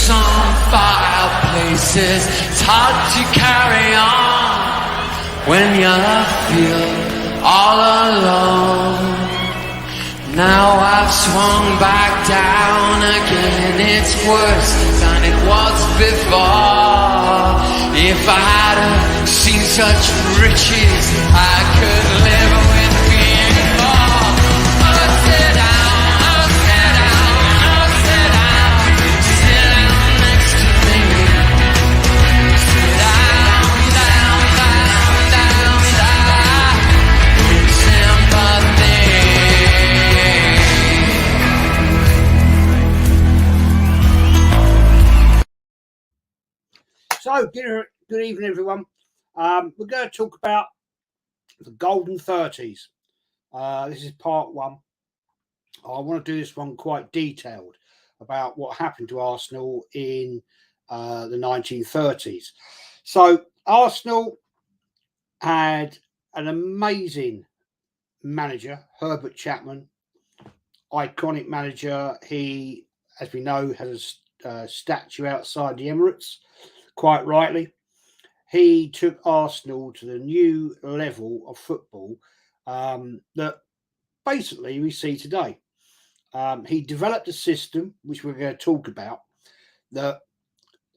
some fireplaces. It's hard to carry on when you feel all alone. Now I've swung back down again. It's worse than it was before. If I had seen such riches, I could live with being poor. Oh, sit down, oh, sit down, oh, sit down. Sit down next to me. Sit down, down, down, down, down. Sympathy. So, good evening, everyone. We're going to talk about the golden 30s. This is part one. I want to do this one quite detailed about what happened to Arsenal in the 1930s. So, Arsenal had an amazing manager, Herbert Chapman, iconic manager. He, as we know, has a statue outside the Emirates. Quite rightly, he took Arsenal to the new level of football that basically we see today. He developed a system, which we're going to talk about, that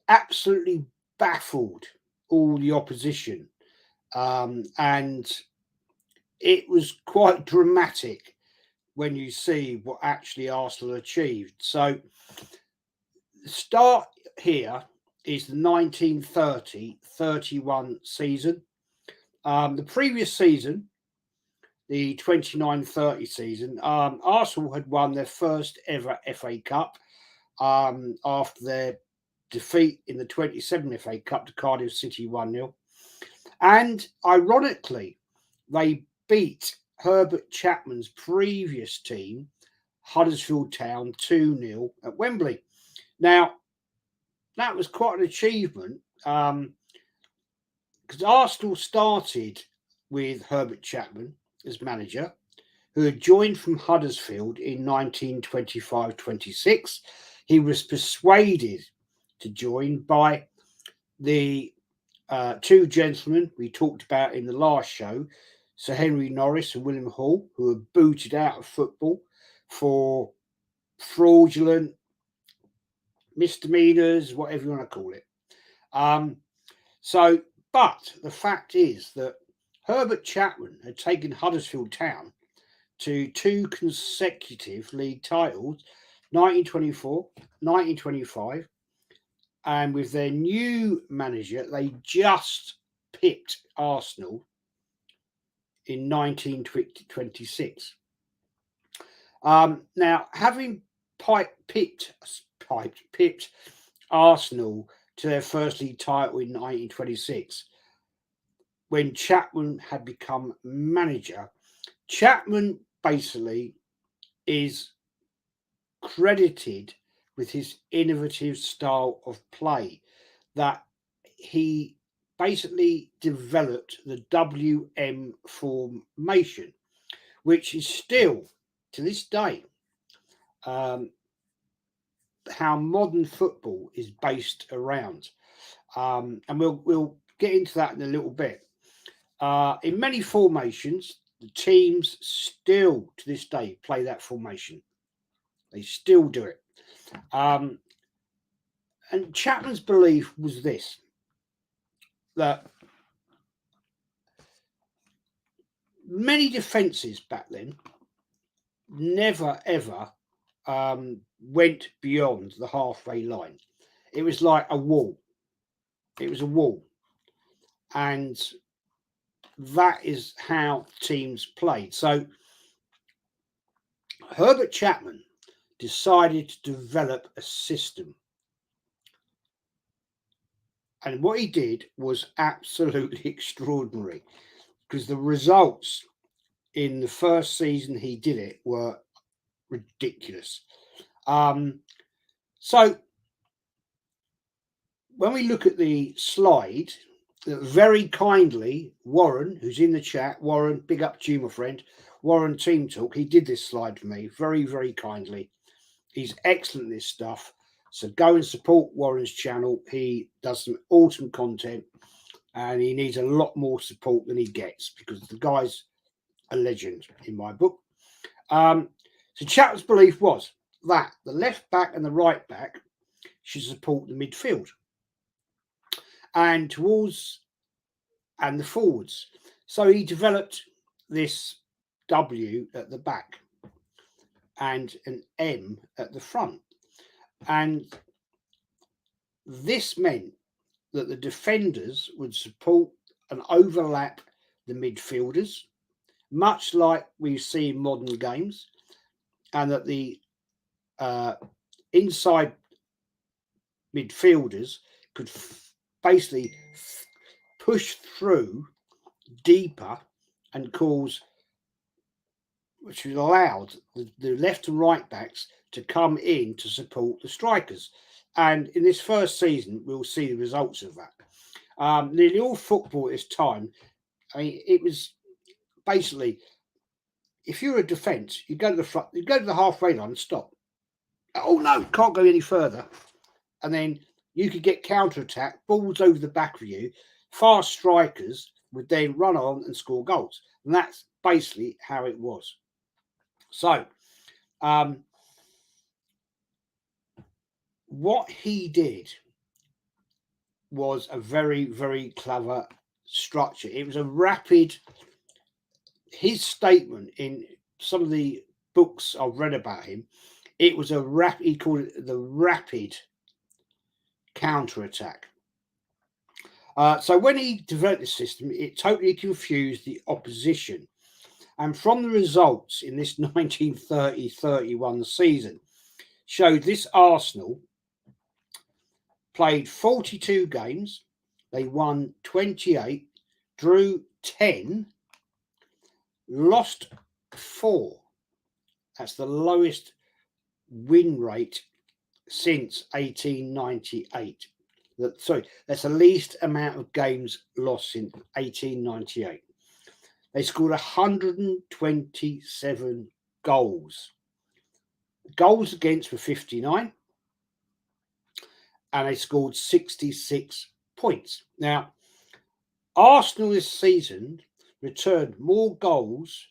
absolutely baffled all the opposition. And it was quite dramatic when you see what actually Arsenal achieved. So, the start here is the 1930-31 season. The previous season, the 29-30 season, Arsenal had won their first ever FA Cup after their defeat in the 27 FA Cup to Cardiff City 1-0. And ironically, they beat Herbert Chapman's previous team, Huddersfield Town, 2-0 at Wembley. Now, that was quite an achievement because Arsenal started with Herbert Chapman as manager, who had joined from Huddersfield in 1925-26. He was persuaded to join by the two gentlemen we talked about in the last show, Sir Henry Norris and William Hall, who were booted out of football for fraudulent misdemeanors, whatever you want to call it. But the fact is that Herbert Chapman had taken Huddersfield Town to two consecutive league titles, 1924, 1925, and with their new manager, they just pipped Arsenal in 1926. Now, having pipped Arsenal to their first league title in 1926, when Chapman had become manager, Chapman basically is credited with his innovative style of play, that he basically developed the WM formation, which is still to this day how modern football is based around, and we'll get into that in a little bit. In many formations, the teams still to this day play that formation. They still do it. And Chapman's belief was this, that many defences back then never ever went beyond the halfway line. It was like a wall. It was a wall. And that is how teams played. So Herbert Chapman decided to develop a system. And what he did was absolutely extraordinary, because the results in the first season he did it were ridiculous. So when we look at the slide, very kindly, Warren, who's in the chat, Warren, big up to you, my friend, Warren Team Talk, he did this slide for me very, very kindly. He's excellent at this stuff. So go and support Warren's channel. He does some awesome content, and he needs a lot more support than he gets because the guy's a legend in my book. So Chapman's belief was that the left back and the right back should support the midfield and the forwards. So he developed this W at the back and an M at the front. And this meant that the defenders would support and overlap the midfielders, much like we see in modern games, and that the inside midfielders could basically push through deeper and cause, which allowed the left and right backs to come in to support the strikers. And in this first season, we'll see the results of that. Nearly all football at this time, I mean, it was basically, if you're a defence, you go to the front, you go to the halfway line and stop. Oh no, can't go any further. And then you could get counter-attack, balls over the back of you, fast strikers would then run on and score goals. And that's basically how it was. So, what he did was a very, very clever structure. It was a rapid, his statement in some of the books I've read about him, it was a rapid, he called it the rapid counter-attack. So when he developed the system, it totally confused the opposition. And from the results in this 1930-31 season, showed this Arsenal played 42 games, they won 28, drew 10, lost 4. That's the lowest win rate since 1898. That's the least amount of games lost in 1898. They scored 127 goals. Goals against were 59, and they scored 66 points. Now, Arsenal this season returned more goals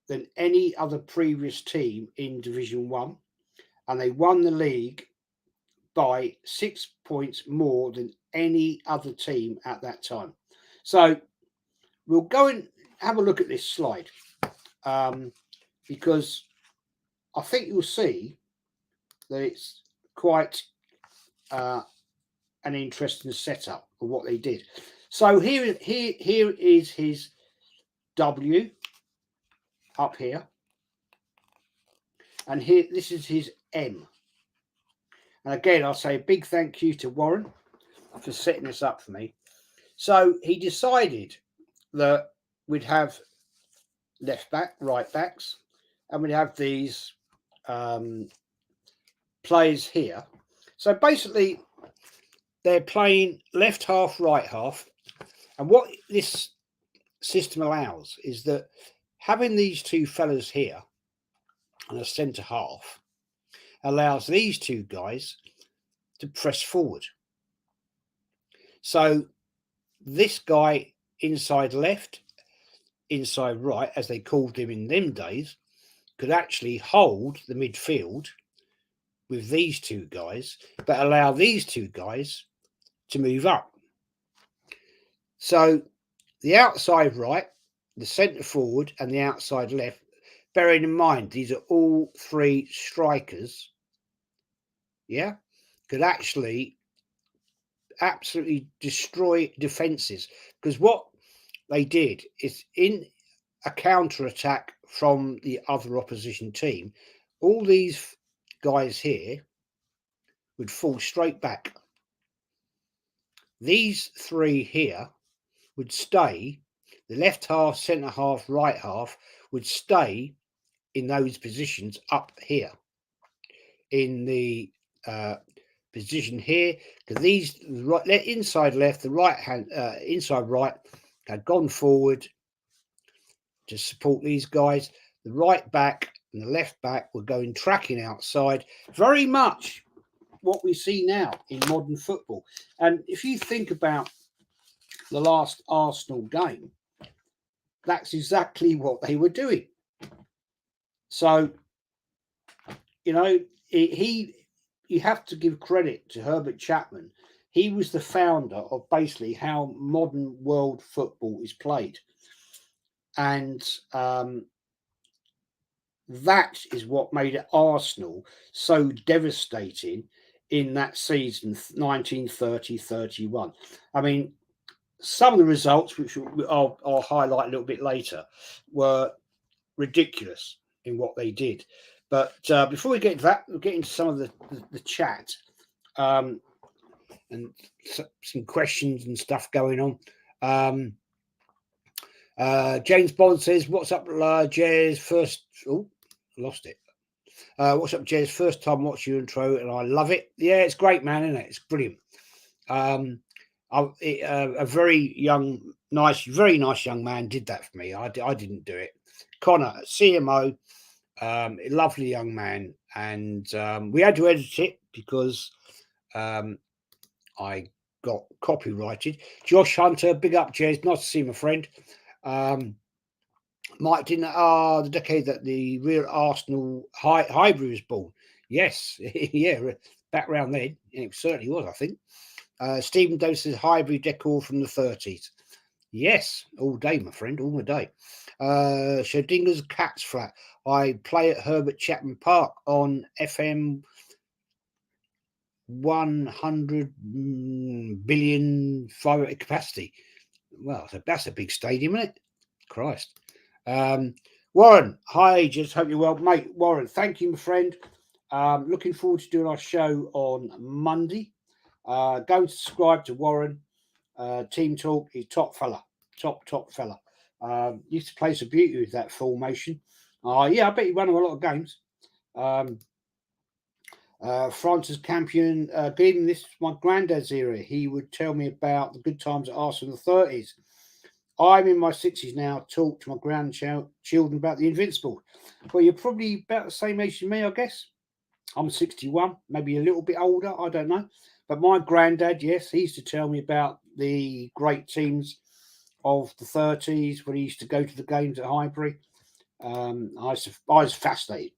than any other previous team in Division 1, and they won the league by 6 points more than any other team at that time. So we'll go and have a look at this slide because I think you'll see that it's quite an interesting setup of what they did. So here is his W up here, and here this is his M. And again, I'll say a big thank you to Warren for setting this up for me. So he decided that we'd have left back, right backs, and we'd have these players here. So basically, they're playing left half, right half. And what this system allows is that having these two fellas here and a centre half allows these two guys to press forward. So this guy inside left, inside right, as they called him in them days, could actually hold the midfield with these two guys, but allow these two guys to move up. So the outside right, the centre forward, and the outside left, bearing in mind these are all three strikers, yeah, could actually absolutely destroy defences, because what they did is in a counter attack from the other opposition team, all these guys here would fall straight back. These three here would stay, the left half, centre half, right half would stay in those positions up here in the position here, because these right, inside left, the right hand, inside right had gone forward to support these guys. The right back and the left back were going tracking outside, very much what we see now in modern football. And if you think about the last Arsenal game, that's exactly what they were doing. So, you know, you have to give credit to Herbert Chapman. He was the founder of basically how modern world football is played. And that is what made Arsenal so devastating in that season, 1930-31. I mean, some of the results, which I'll highlight a little bit later, were ridiculous in what they did. But before we get to that, we'll get into some of the chat and some questions and stuff going on. James Bond says, "What's up, Jez? First, oh, lost it. What's up, Jez? First time watch your intro, and I love it. Yeah, it's great, man, isn't it? It's brilliant. A very very nice young man did that for me. I didn't do it. Connor, CMO, lovely young man, and we had to edit it because I got copyrighted. Josh Hunter, big up, Jez. Nice to see my friend. Mike didn't the decade that the real Arsenal Highbury was born. Yes, yeah, back around then, it certainly was, I think. Stephen Davis says Highbury decor from the 30s. Yes, all day, my friend, all the day. Shadinger's Cat's Flat. I play at Herbert Chapman Park on FM 100 billion fibre capacity. Well, that's a big stadium, isn't it? Christ. Warren, hi, just hope you're well, mate. Warren, thank you, my friend. Looking forward to doing our show on Monday. Go and subscribe to Warren. Team Talk, he's top fella. Top fella. Used to play some beauty with that formation. Yeah, I bet he won a lot of games. Francis Campion, good evening. This is my granddad's era. He would tell me about the good times at Arsenal in the 30s. I'm in my 60s now. Talk to my grandchildren about the Invincible. Well, you're probably about the same age as me, I guess. I'm 61, maybe a little bit older. I don't know. But my granddad, yes, he used to tell me about the great teams of the 30s when he used to go to the games at Highbury. I was fascinated.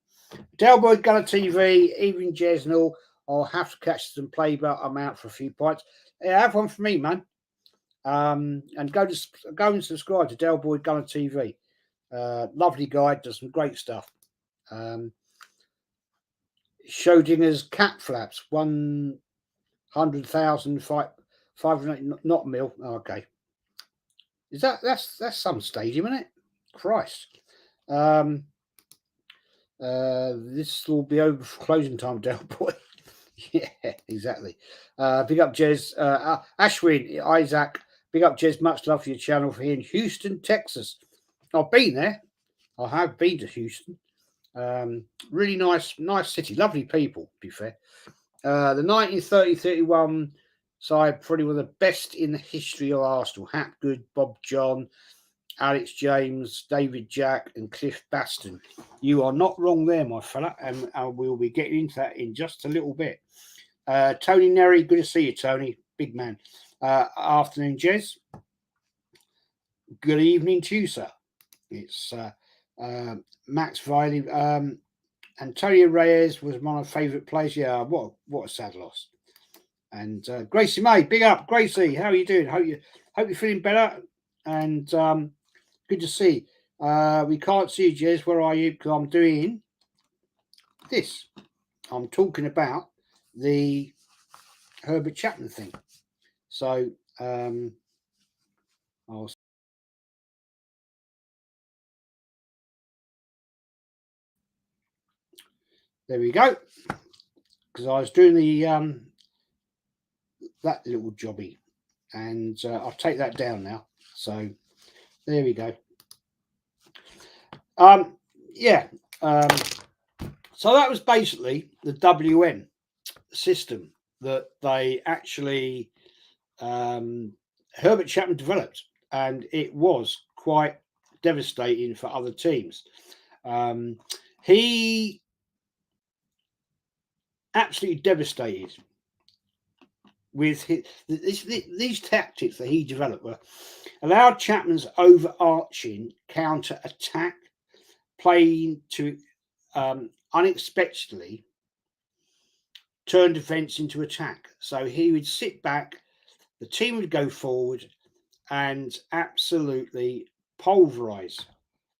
Delboy Gunner TV, evening Jez and all. I'll have to catch some play, but I'm out for a few pints. Yeah, have one for me, man. And go and subscribe to Delboy Gunner TV. Lovely guy, does some great stuff. Schrodinger's cat flaps, 100,000, 500, not mil. Oh, okay, is that's some stadium, isn't it? Christ. This will be over for closing time, Del Boy. Yeah, exactly. Big up, Jez. Ashwin, Isaac. Big up, Jez. Much love for your channel for here in Houston, Texas. I've been there. I have been to Houston. Really nice city. Lovely people, to be fair. The 1930-31 side probably were the best in the history of Arsenal. Hapgood, Bob John, Alex James, David Jack, and Cliff Baston. You are not wrong there, my fella, and we'll be getting into that in just a little bit. Tony Nerry, good to see you, Tony. Big man. Afternoon, Jez. Good evening to you, sir. It's Max Viley. Antonio Reyes was one of my favourite players. Yeah, what a sad loss. And Gracie May, big up, Gracie. How are you doing? Hope you're feeling better. And good to see. We can't see you, Jez. Where are you? Because I'm doing this. I'm talking about the Herbert Chapman thing. So there we go. Because I was doing the that little jobby, and I'll take that down now. So there we go. Yeah. So that was basically the WN system that they actually Herbert Chapman developed, and it was quite devastating for other teams. He absolutely devastated with these tactics that he developed were allowed Chapman's overarching counter attack, playing to unexpectedly turn defence into attack. So he would sit back, the team would go forward and absolutely pulverise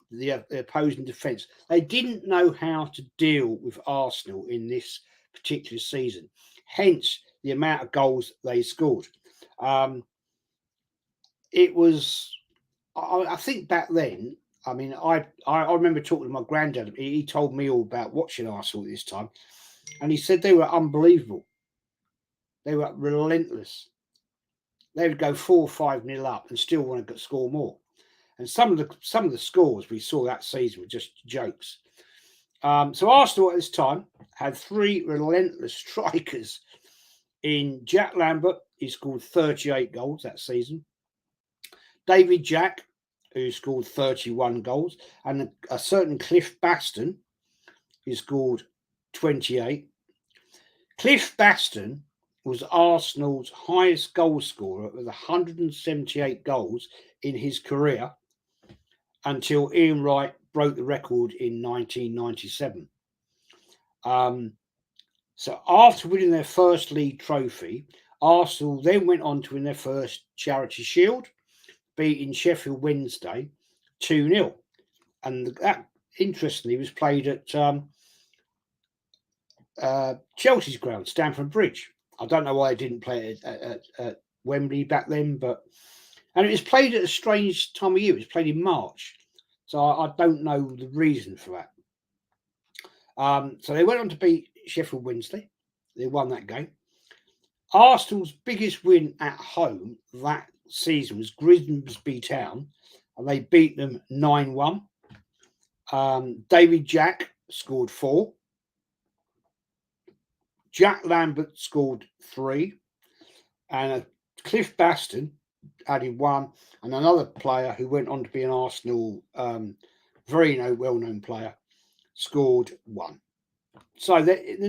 the opposing defence. They didn't know how to deal with Arsenal in this particular season, hence the amount of goals they scored. It was, I think back then, I mean, I remember talking to my granddad. He told me all about watching Arsenal at this time, and he said they were unbelievable. They were relentless. They would go 4-5-0 up and still want to score more. And some of the scores we saw that season were just jokes. So Arsenal at this time had 3 relentless strikers in Jack Lambert. He scored 38 goals that season. David Jack, who scored 31 goals, and a certain Cliff Baston, who scored 28. Cliff Baston was Arsenal's highest goal scorer with 178 goals in his career until Ian Wright broke the record in 1997. So after winning their first league trophy, Arsenal then went on to win their first Charity Shield, beating Sheffield Wednesday 2-0. And that, interestingly, was played at Chelsea's ground, Stamford Bridge. I don't know why they didn't play it at Wembley back then, and it was played at a strange time of year. It was played in March, so I don't know the reason for that. So they went on to beat Sheffield Wednesday. They won that game. Arsenal's biggest win at home that season was Grimsby Town, and they beat them 9-1. David Jack scored 4. Jack Lambert scored 3, and Cliff Baston added 1, and another player who went on to be an Arsenal very well-known player scored 1. So in the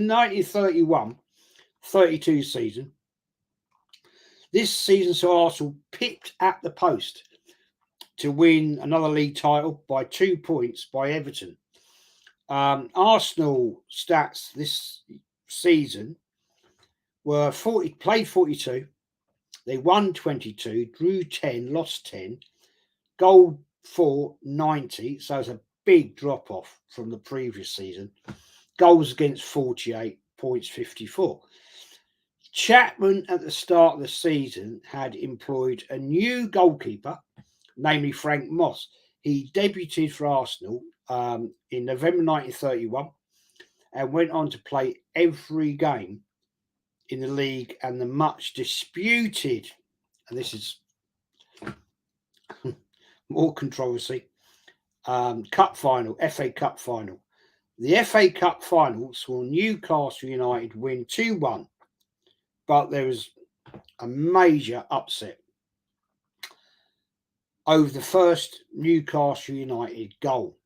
1931-32 season, this season saw Arsenal pipped at the post to win another league title by 2 points by Everton. Arsenal stats this season were played 42, they won 22, drew 10, lost 10, goal for 90, so it's a big drop off from the previous season. Goals against 48, points 54. Chapman at the start of the season had employed a new goalkeeper, namely Frank Moss. He debuted for Arsenal in November 1931 and went on to play every game in the league and the much disputed, and this is more controversy, cup final, FA Cup final. The FA Cup final saw Newcastle United win 2-1, but there was a major upset over the first Newcastle United goal.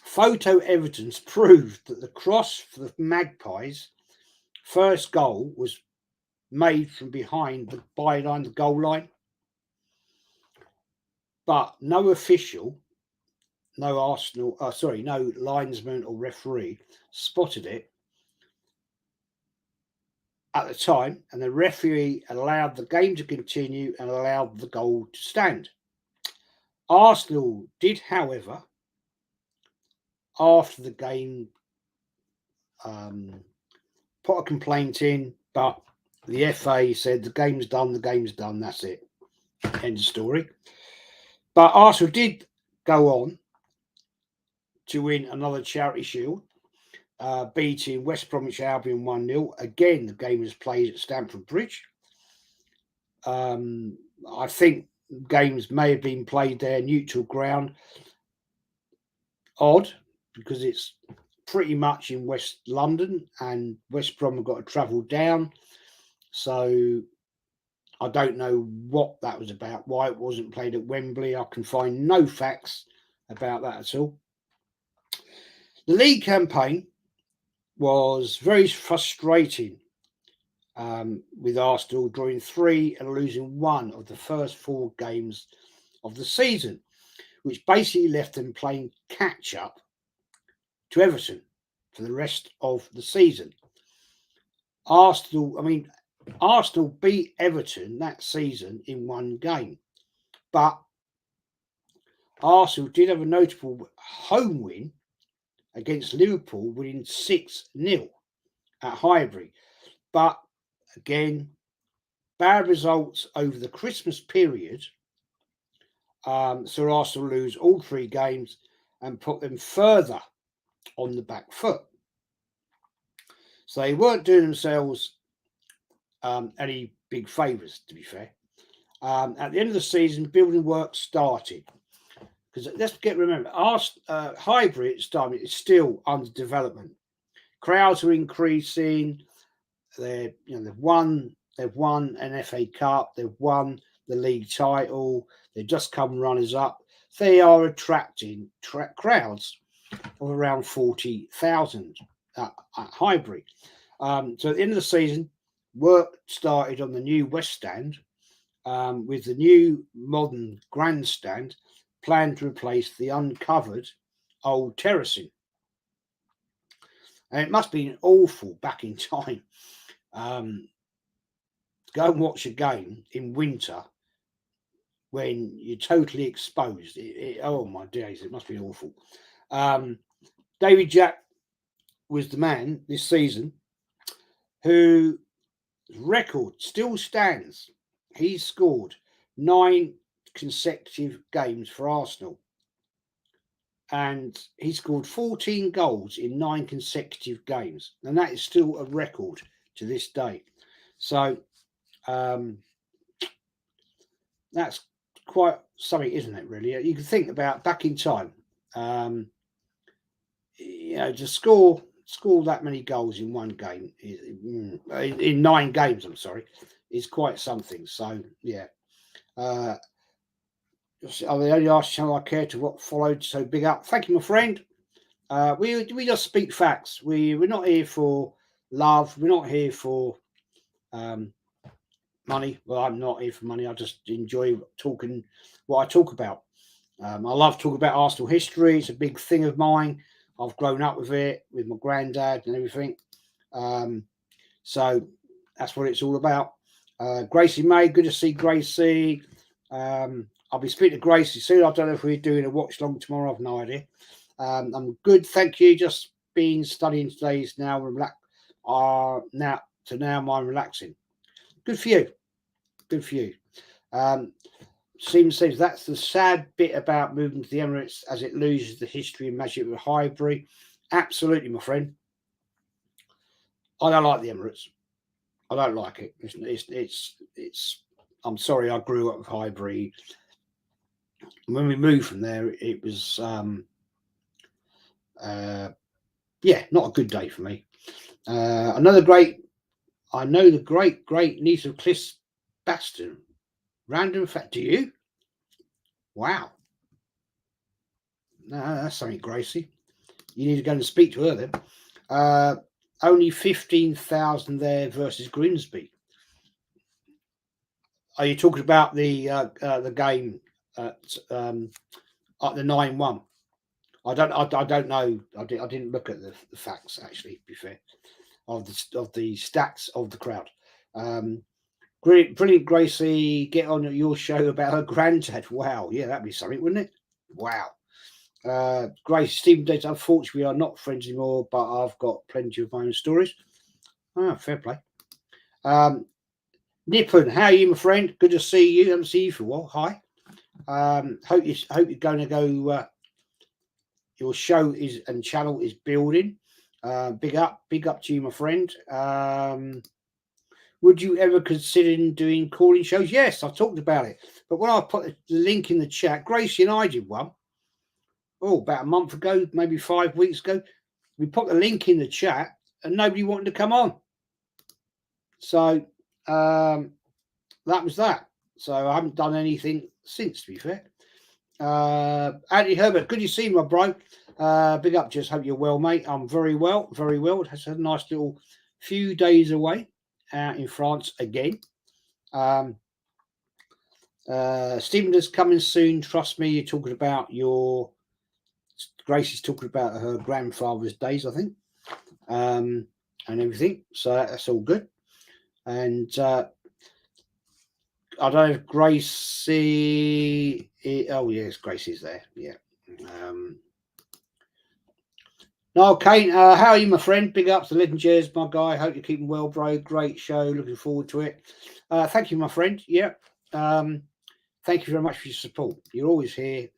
Photo evidence proved that the cross for the Magpies' first goal was made from behind the byline, the goal line, but no official, no linesman or referee spotted it at the time, and the referee allowed the game to continue and allowed the goal to stand. Arsenal did, however, after the game, put a complaint in, but the FA said the game's done, that's it. End of story. But Arsenal did go on to win another Charity Shield, beating West Bromwich Albion 1-0. Again, the game was played at Stamford Bridge. I think games may have been played there, neutral ground. Odd, because it's pretty much in West London and West Brom have got to travel down. So I don't know what that was about, why it wasn't played at Wembley. I can find no facts about that at all. The league campaign was very frustrating, with Arsenal drawing 3 and losing 1 of the first 4 games of the season, which basically left them playing catch up to Everton for the rest of the season. Arsenal beat Everton that season in 1 game, but Arsenal did have a notable home win against Liverpool, winning 6-0 at Highbury. But again, bad results over the Christmas period saw Arsenal lose all 3 games and put them further on the back foot. So they weren't doing themselves any big favours, to be fair. At the end of the season, building work started. Because let's remember, Highbury at the time is still under development. Crowds are increasing. They've won an FA Cup. They've won the league title. They've just come runners up. They are attracting crowds of around 40,000 at Highbury. So at the end of the season, work started on the new West Stand, with the new modern grandstand planned to replace the uncovered old terracing. And it must have been awful back in time. Go and watch a game in winter when you're totally exposed. Oh my days, it must be awful. David Jack was the man this season whose record still stands. He scored 9 consecutive games for Arsenal, and he scored 14 goals in 9 consecutive games, and that is still a record to this day. So that's quite something, isn't it, really? You can think about back in time, to score that many goals in 1 game, in 9 games, I'm sorry, is quite something. So yeah, I'm the only Arsenal channel I care to what followed, so big up. Thank you, my friend. We just speak facts. We're not here for love. We're not here for money. Well, I'm not here for money. I just enjoy talking what I talk about. I love talking about Arsenal history. It's a big thing of mine. I've grown up with it, with my granddad and everything. So that's what it's all about. Gracie May, good to see Gracie. I'll be speaking to Gracie soon. I don't know if we're doing a watch long tomorrow. I've no idea. I'm good, thank you. Just been studying today's now I'm relaxing. Good for you. Good for you. Seems that's the sad bit about moving to the Emirates, as it loses the history and magic of Highbury. Absolutely, my friend. I don't like the Emirates. I don't like it. It's I'm sorry, I grew up with Highbury. When we moved from there, it was not a good day for me. I know the great niece of Cliff Baston. Random fact, do you? Wow. No, that's something, Gracie. You need to go and speak to her then. Only 15,000 there versus Grimsby. Are you talking about the game at the 9-1? I don't know. I didn't look at the facts, actually, to be fair, of the stats of the crowd. Brilliant, Gracie. Get on your show about her granddad. Wow, yeah, that'd be something, wouldn't it? Wow. Grace, Stephen Dates, unfortunately, we are not friends anymore, but I've got plenty of my own stories. Fair play. Nippon, how are you, my friend? Good to see you. I haven't seen you for a while. Hi. Hope you're going to go. Your show and channel is building. Big up to you, my friend. Would you ever consider doing calling shows? Yes, I've talked about it. But when I put the link in the chat, Gracie and I did one. About a month ago, maybe 5 weeks ago. We put the link in the chat and nobody wanted to come on. So that was that. So I haven't done anything since, to be fair. Andy Herbert, good to see you, my bro. Big up, just hope you're well, mate. I'm very well, very well. It's a nice little few days away out in France again. Stephen is coming soon. Trust me. You're talking about Gracie's talking about her grandfather's days, I think, and everything. So that's all good. And I don't know if Gracie. Oh yes, Gracie's there. Yeah. No, Kane, how are you, my friend? Big ups to Legend Jazz, my guy. Hope you're keeping well, bro. Great show. Looking forward to it. Thank you, my friend. Yeah. Thank you very much for your support. You're always here.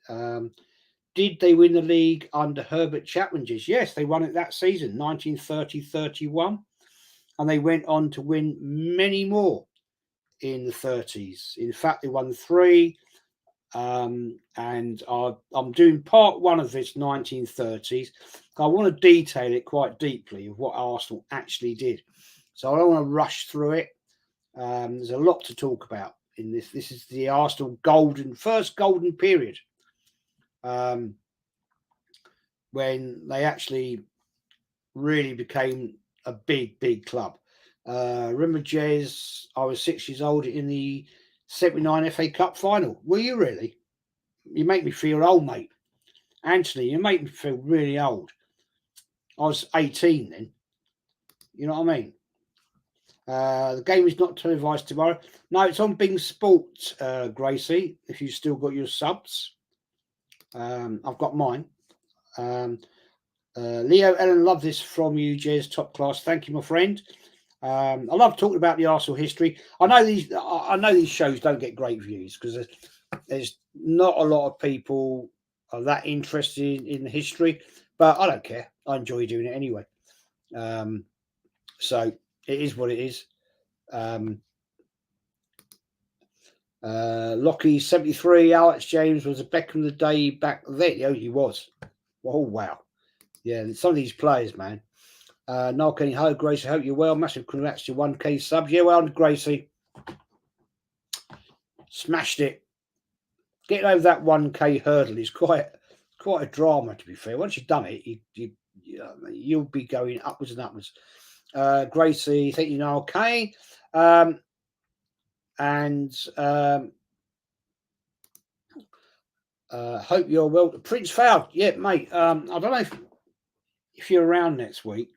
Did they win the league under Herbert Chapman? Yes, they won it that season, 1930-31. And they went on to win many more in the 30s. In fact, they won 3. And I'm doing part 1 of this 1930s. I want to detail it quite deeply of what Arsenal actually did. So I don't want to rush through it. There's a lot to talk about in this. This is the Arsenal first golden period, when they actually really became a big club. Remember, Jez, I was 6 years old in the 79 FA Cup final. Were you really? You make me feel old, mate. Anthony, you make me feel really old. I was 18 then. You know what I mean? The game is not televised tomorrow. No, it's on Bing Sport, Gracie, if you've still got your subs. I've got mine. Leo Ellen, love this from you, Jez, top class. Thank you, my friend. I love talking about the Arsenal history. I know these shows don't get great views because there's not a lot of people are that interested in the history, but I don't care. I enjoy doing it anyway. So it is what it is. Lockie 73, Alex James was a Beckham of the day back then. Oh, he was. Oh, wow. Yeah, some of these players, man. Noel Kenny, hello, Gracie. Hope you're well. Massive congrats to 1K subs. Yeah, well, Gracie. Smashed it. Getting over that 1K hurdle is quite a drama, to be fair. Once you've done it, you'll be going upwards and upwards. Gracie, thank you, Noel K. Hope you're well. Prince Fowl, yeah, mate. I don't know if you're around next week.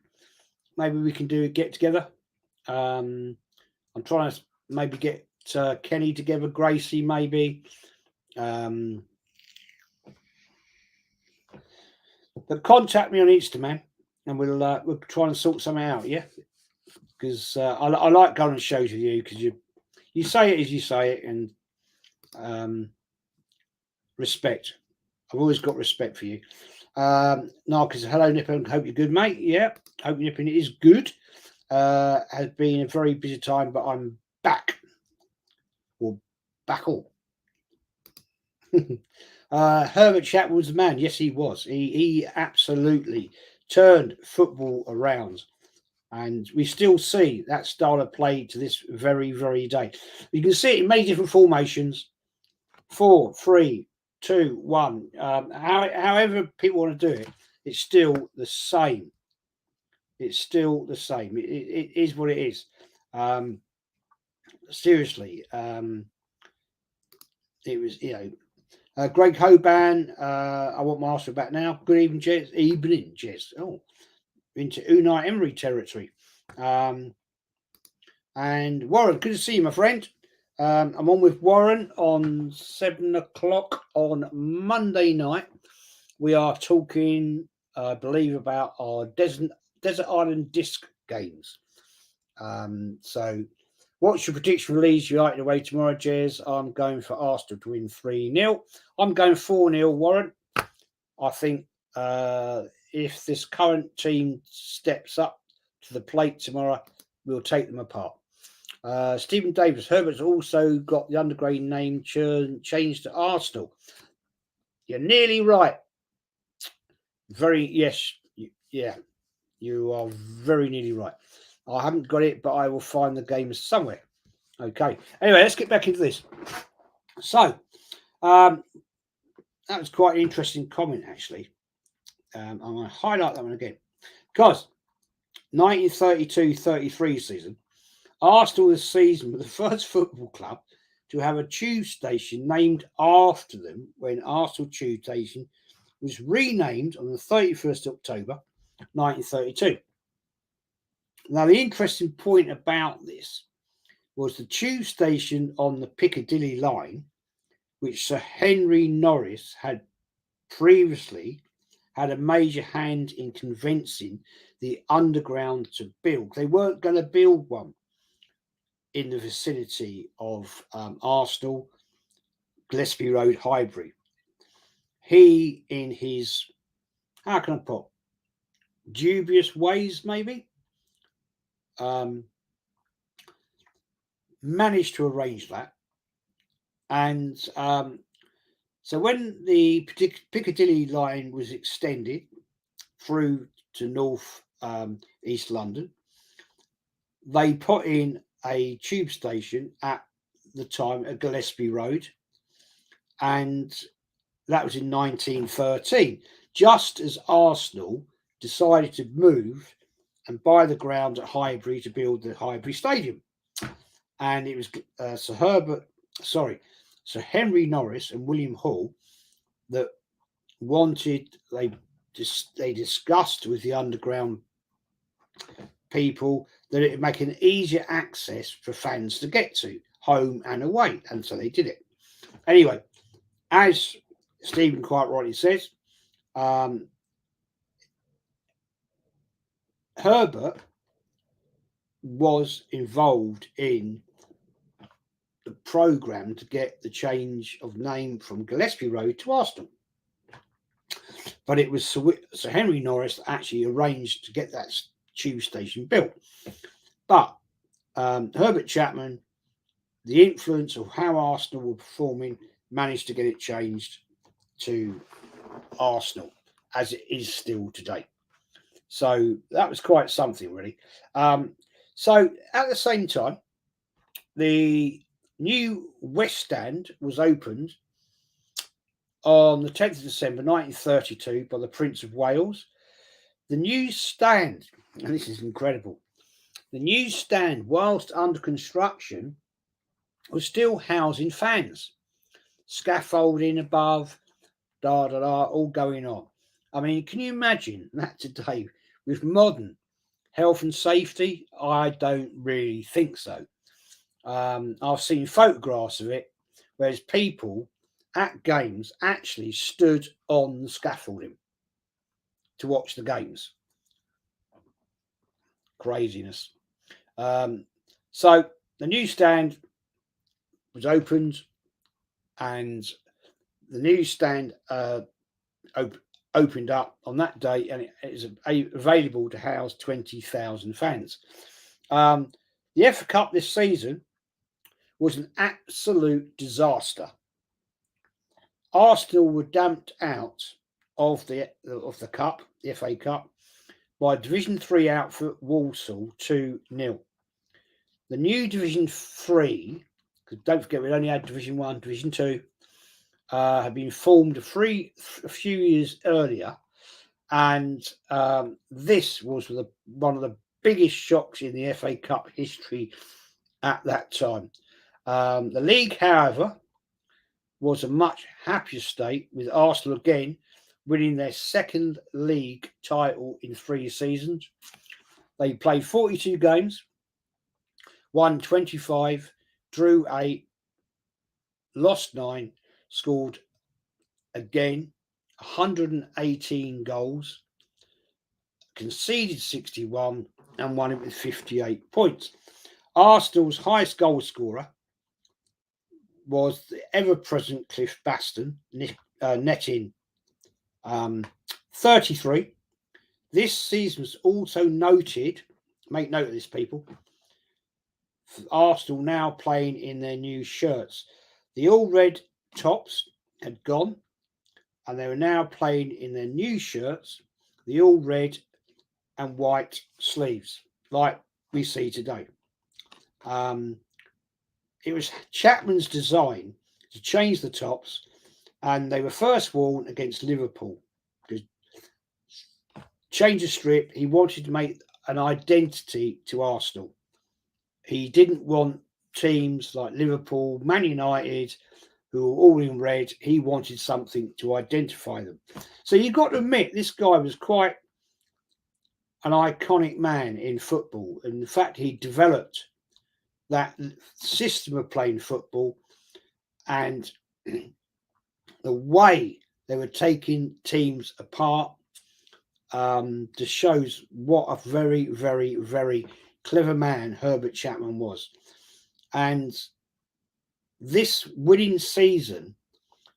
Maybe we can do a get together. I'm trying to maybe get Kenny together, Gracie, maybe. But contact me on Insta, man, and we'll try and sort something out. Yeah, because I like going on shows with you because you say it as you say it, and respect. I've always got respect for you. Narcus, hello, Nippon. Hope you're good, mate. Yeah, hope Nippon is good. Has been a very busy time, but I'm back. Or back all. Herbert Chapman was the man. Yes, he was. He absolutely turned football around. And we still see that style of play to this very, very day. You can see it in many different formations. 4, 3, 2, 1. However people want to do it, it's still the same. It's still the same. It is what it is. Seriously. It was, Greg Hoban, I want my Arsenal back now. Good evening, Jez. Evening, Jez. Oh, into Unai Emery territory. And Warren, good to see you, my friend. I'm on with Warren on 7 o'clock on Monday night. We are talking, I believe, about our Desert Island Disc games. So what's your prediction for Leeds United away tomorrow, Jez? I'm going for Arsenal to win 3-0. I'm going 4-0, Warren. I think if this current team steps up to the plate tomorrow, we'll take them apart. Stephen Davis, Herbert's also got the undergrade name changed to Arsenal. You're nearly right. You are very nearly right. I haven't got it, but I will find the game somewhere. Okay. Anyway, let's get back into this. So, that was quite an interesting comment, actually. I'm going to highlight that one again because 1932-33 season, Arsenal this season were the first football club to have a tube station named after them when Arsenal Tube Station was renamed on the 31st October 1932. Now, the interesting point about this was the tube station on the Piccadilly line, which Sir Henry Norris had previously had a major hand in convincing the Underground to build. They weren't going to build one in the vicinity of Arsenal, Gillespie Road, Highbury. He, in his, how can I put, dubious ways, maybe, managed to arrange that. And so when the Piccadilly line was extended through to North East London, they put in a tube station at the time at Gillespie Road, and that was in 1913, just as Arsenal decided to move and buy the ground at Highbury to build the Highbury Stadium. And it was Sir Henry Norris and William Hall that they discussed with the Underground people that it would make an easier access for fans to get to, home and away, and so they did it. Anyway, as Stephen quite rightly says, Herbert was involved in the programme to get the change of name from Gillespie Road to Arsenal. But it was Sir Henry Norris that actually arranged to get that tube station built. But Herbert Chapman, the influence of how Arsenal were performing, managed to get it changed to Arsenal, as it is still today. So that was quite something, really. So at the same time, the new West Stand was opened on the 10th of December 1932 by the Prince of Wales. The new stand, and this is incredible, the new stand, whilst under construction, was still housing fans. Scaffolding above, all going on. I mean, can you imagine that today with modern health and safety? I don't really think so. I've seen photographs of it, whereas people at games actually stood on the scaffolding to watch the games. Craziness. So the new stand was opened, and the new stand opened up on that day, and it is available to house 20,000 fans. The FA Cup this season was an absolute disaster. Arsenal were damped out of the cup, the FA Cup, by Division 3 outfit Walsall 2-0. The new Division 3, because don't forget we only had Division 1, Division 2, had been formed a few years earlier, and this was one of the biggest shocks in the FA Cup history at that time. The league, however, was a much happier state, with Arsenal again winning their second league title in 3 seasons. They played 42 games, won 25, drew 8, lost 9, scored again 118 goals, conceded 61, and won it with 58 points. Arsenal's highest goal scorer was the ever-present Cliff Baston, netting 33. This season was also noted, make note of this, people, for Arsenal now playing in their new shirts. The all-red tops had gone, and they were now playing in their new shirts, the all-red and white sleeves, like we see today. It was Chapman's design to change the tops, and they were first worn against Liverpool, because change the strip. He wanted to make an identity to Arsenal. He didn't want teams like Liverpool, Man United, who were all in red. He wanted something to identify them. So you've got to admit, this guy was quite an iconic man in football. And the fact he developed that system of playing football and the way they were taking teams apart just shows what a very, very, very clever man Herbert Chapman was. And this winning season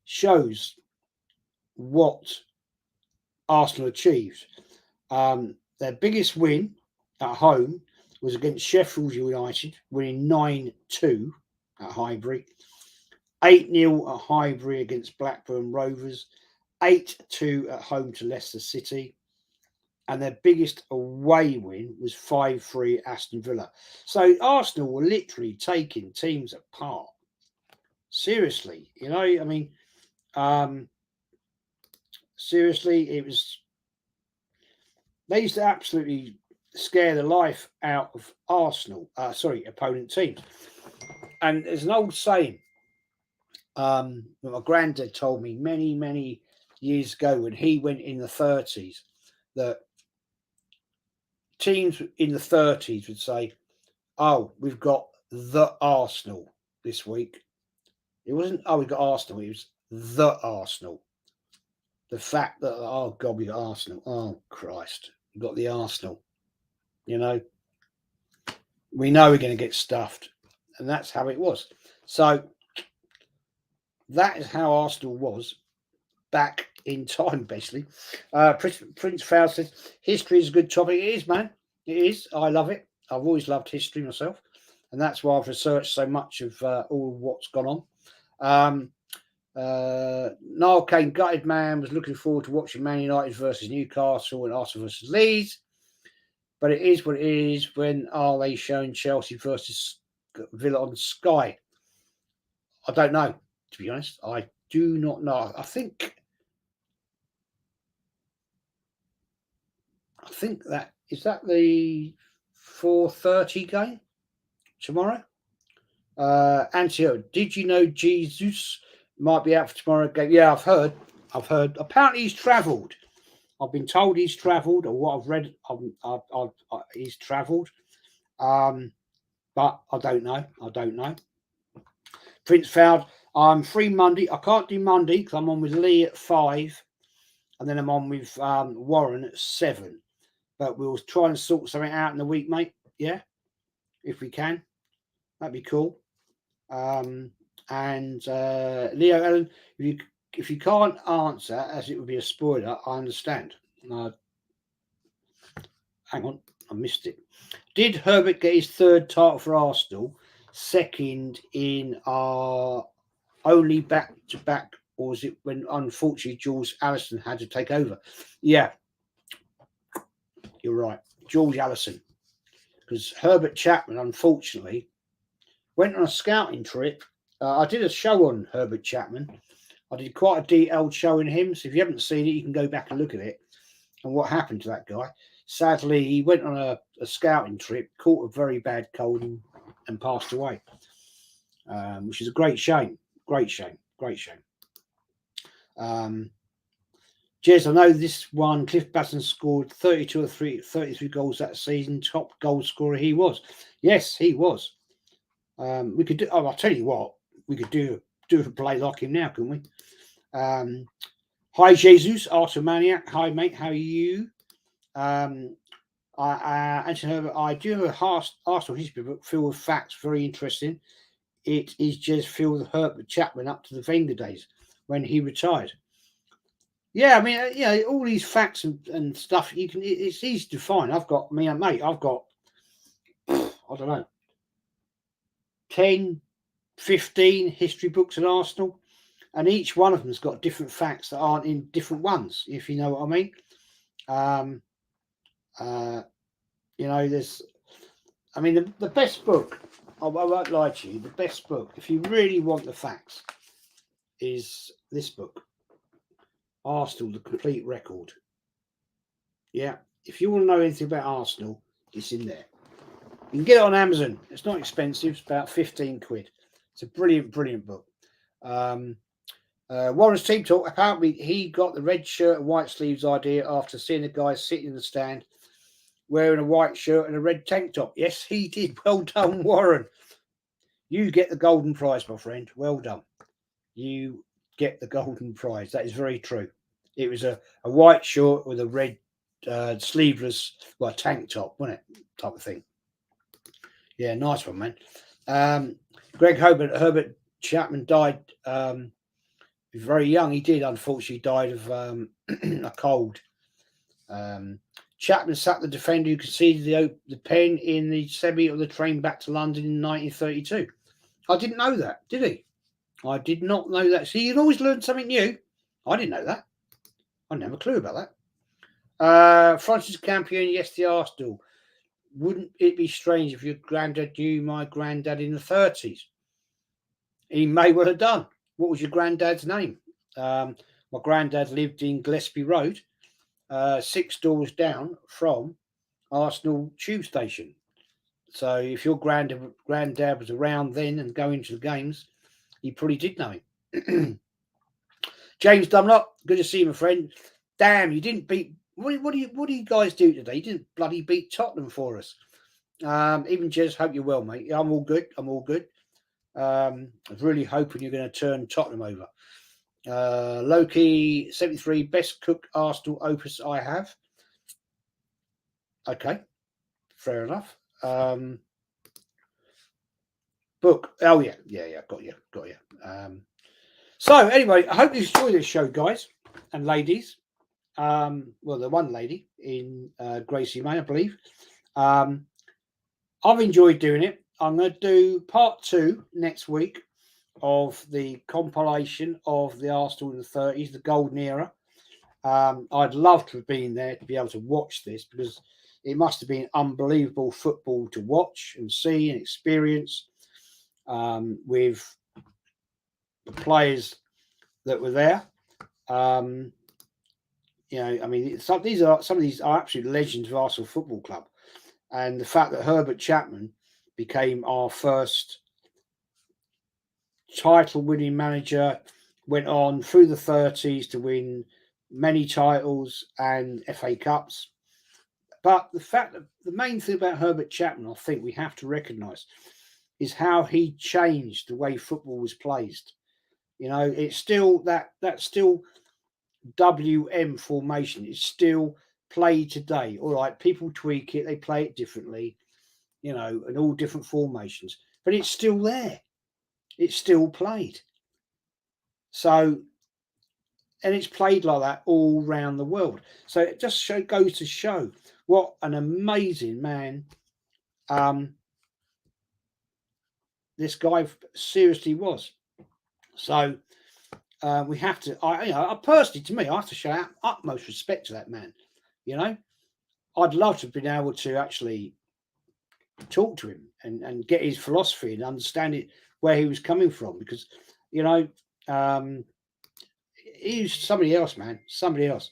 shows what Arsenal achieved. Their biggest win at home was against Sheffield United, winning 9-2 at Highbury, 8-0 at Highbury against Blackburn Rovers, 8-2 at home to Leicester City, and their biggest away win was 5-3 Aston Villa. So Arsenal were literally taking teams apart. Seriously, you know, I mean, seriously, it was, they used to absolutely scare the life out of Arsenal, opponent teams. And there's an old saying that my granddad told me many, many years ago when he went in the 30s, that teams in the 30s would say, oh, we've got the Arsenal this week. It wasn't, oh, we got Arsenal. It was the Arsenal. The fact that, oh, God, we got Arsenal. Oh, Christ, we got the Arsenal. You know, we know we're going to get stuffed. And that's how it was. So that is how Arsenal was back in time, basically. Prince Fowl says, history is a good topic. It is, man. It is. I love it. I've always loved history myself. And that's why I've researched so much of all what's gone on. Niall Kane, gutted man, was looking forward to watching Man United versus Newcastle and Arsenal versus Leeds. But it is what it is. When are they showing Chelsea versus Villa on Sky? I don't know, to be honest. I do not know. I think that is that the 4:30 game tomorrow. Antio, did you know Jesus might be out for tomorrow game? Yeah, I've heard. Apparently he's travelled. I've been told he's travelled, or what I've read, he's travelled. But I don't know. Prince Fowl, I'm free Monday. I can't do Monday because I'm on with Lee at 5, and then I'm on with Warren at 7. But we'll try and sort something out in the week, mate. Yeah, if we can, that'd be cool. And Leo Ellen, if you can't answer, as it would be a spoiler, I understand. Hang on, I missed it. Did Herbert get his third title for Arsenal, second in our only back-to-back, or was it when unfortunately George Allison had to take over? Yeah, you're right, George Allison, because Herbert Chapman unfortunately went on a scouting trip. I did a show on Herbert Chapman. I did quite a detailed show on him. So if you haven't seen it, you can go back and look at it and what happened to that guy. Sadly, he went on a scouting trip, caught a very bad cold and passed away, which is a great shame. Great shame. Jez, I know this one. Cliff Basson scored 33 goals that season. Top goal scorer he was. Yes, he was. We could do. Oh, I'll tell you what. We could do a play like him now, couldn't we? Hi, Jesus, Artomaniac. Hi, mate. How are you? Anthony Herbert. I do have a Arsenal history book filled with facts. Very interesting. It is just filled with Herbert Chapman up to the Wenger days when he retired. Yeah, I mean, all these facts and stuff. It's easy to find. I've got mate. I've got I don't know, 10, 15 history books on Arsenal, and each one of them's got different facts that aren't in different ones, if you know what I mean. The best book, I won't lie to you, the best book, if you really want the facts, is this book, Arsenal, The Complete Record. Yeah. If you want to know anything about Arsenal, it's in there. You can get it on Amazon. It's not expensive. It's about 15 quid. It's a brilliant, brilliant book. Warren's team talk. Apparently, he got the red shirt and white sleeves idea after seeing the guys sitting in the stand wearing a white shirt and a red tank top. Yes, he did. Well done, Warren. You get the golden prize, my friend. Well done. You get the golden prize. That is very true. It was a white shirt with a red sleeveless, well, tank top, wasn't it? Type of thing. Yeah, nice one, man. Herbert Chapman died very young. He did, unfortunately, died of a cold. Chapman sacked the defender who conceded the pen in the semi of the train back to London in 1932. I didn't know that, did he? I did not know that. See, you can always learn something new. I didn't know that. I didn't have a clue about that. Francis Campion, yes, the Arsenal. Wouldn't it be strange if your granddad knew my granddad in the 30s? He may well have done. What was your granddad's name? My granddad lived in Gillespie Road, 6 doors down from Arsenal tube station. So if your granddad was around then and going to the games, he probably did know him. James Dunlop, good to see you, my friend. Damn, you didn't beat. What do you guys do today? You didn't bloody beat Tottenham for us. Even Jez, hope you're well, mate. I'm all good. I'm really hoping you're going to turn Tottenham over. Loki 73, best cook Arsenal opus I have. Okay, fair enough. Book. Oh yeah, got you. So anyway, I hope you enjoyed this show, guys and ladies. Well, the one lady in Gracie May, I believe. I've enjoyed doing it. I'm going to do part 2 next week of the compilation of the Arsenal in the 30s, the golden era. I'd love to have been there to be able to watch this because it must have been unbelievable football to watch and see and experience with the players that were there. You know, I mean, some of these are absolute legends of Arsenal Football Club, and the fact that Herbert Chapman became our first title-winning manager, went on through the 30s to win many titles and FA Cups. But the fact that the main thing about Herbert Chapman, I think we have to recognise, is how he changed the way football was played. You know, it's still that's still WM formation. It's still played today. All right, people tweak it, they play it differently, you know, and all different formations, but it's still there. It's still played. So, and it's played like that all around the world. So it just goes to show what an amazing man this guy seriously was. So we have to, I personally, to me, I have to show utmost respect to that man. You know, I'd love to have been able to actually talk to him and get his philosophy and understand it, where he was coming from, because, you know, he's somebody else, man, somebody else.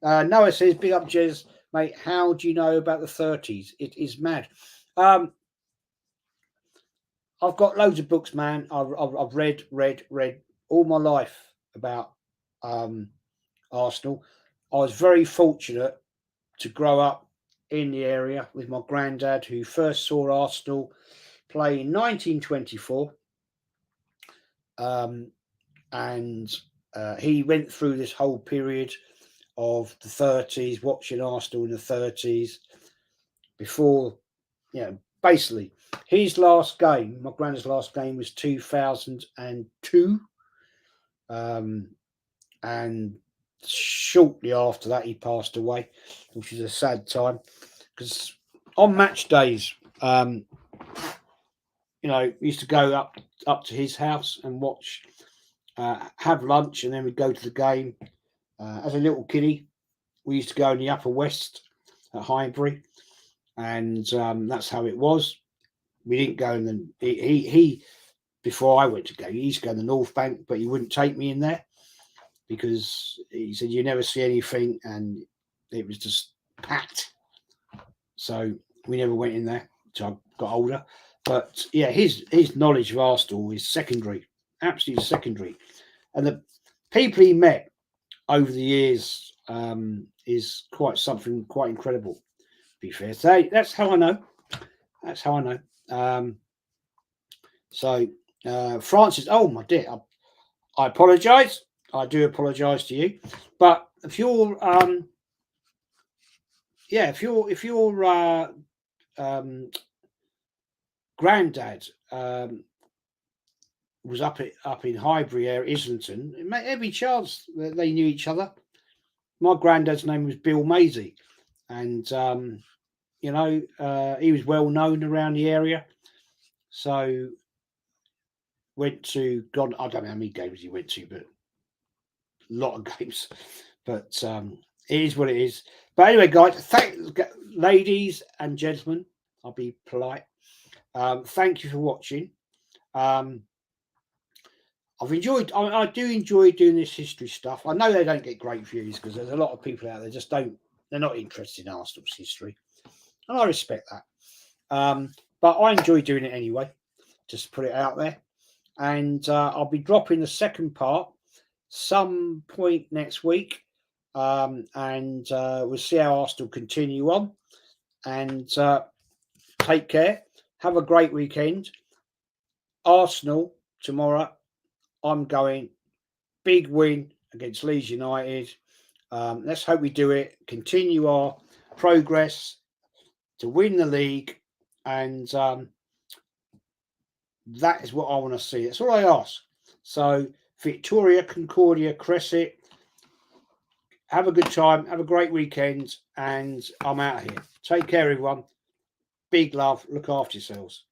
Noah says, big up, Jez, mate. How do you know about the 30s? It is mad. I've got loads of books, man. I've read all my life about Arsenal. I was very fortunate to grow up in the area with my granddad, who first saw Arsenal play in 1924. And he went through this whole period of the 30s, watching Arsenal in the 30s before, you know, basically his last game, my granddad's last game, was 2002. And shortly after that, he passed away, which is a sad time, because on match days, you know, we used to go up to his house and watch, have lunch, and then we'd go to the game. As a little kiddie, we used to go in the Upper West at Highbury, and that's how it was. We didn't go in the he before I went to go. He used to go in the North Bank, but he wouldn't take me in there because he said you never see anything, and it was just packed. So we never went in there until I got older. But yeah, his knowledge of Arsenal is secondary, absolutely secondary. And the people he met over the years is quite something quite incredible, to be fair. So that's how I know. That's how I know. Francis, oh my dear, I apologise. I do apologise to you. But if you're if your granddad was up in Highbury area, Islington, it made every chance that they knew each other. My granddad's name was Bill Maisie, and he was well known around the area. So went to God, I don't know how many games he went to, but a lot of games. But it is what it is. But anyway, guys, ladies and gentlemen, I'll be polite. Thank you for watching. I've enjoyed. I do enjoy doing this history stuff. I know they don't get great views because there's a lot of people out there just don't. They're not interested in Arsenal's history, and I respect that. But I enjoy doing it anyway. Just put it out there, and I'll be dropping the second part some point next week, and we'll see how Arsenal continue on. And take care. Have a great weekend. Arsenal tomorrow. I'm going big win against Leeds United. Let's hope we do it. Continue our progress to win the league, and that is what I want to see. That's all I ask. So Victoria, Concordia, Crescit. Have a good time. Have a great weekend, and I'm out of here. Take care, everyone. Big love. Look after yourselves.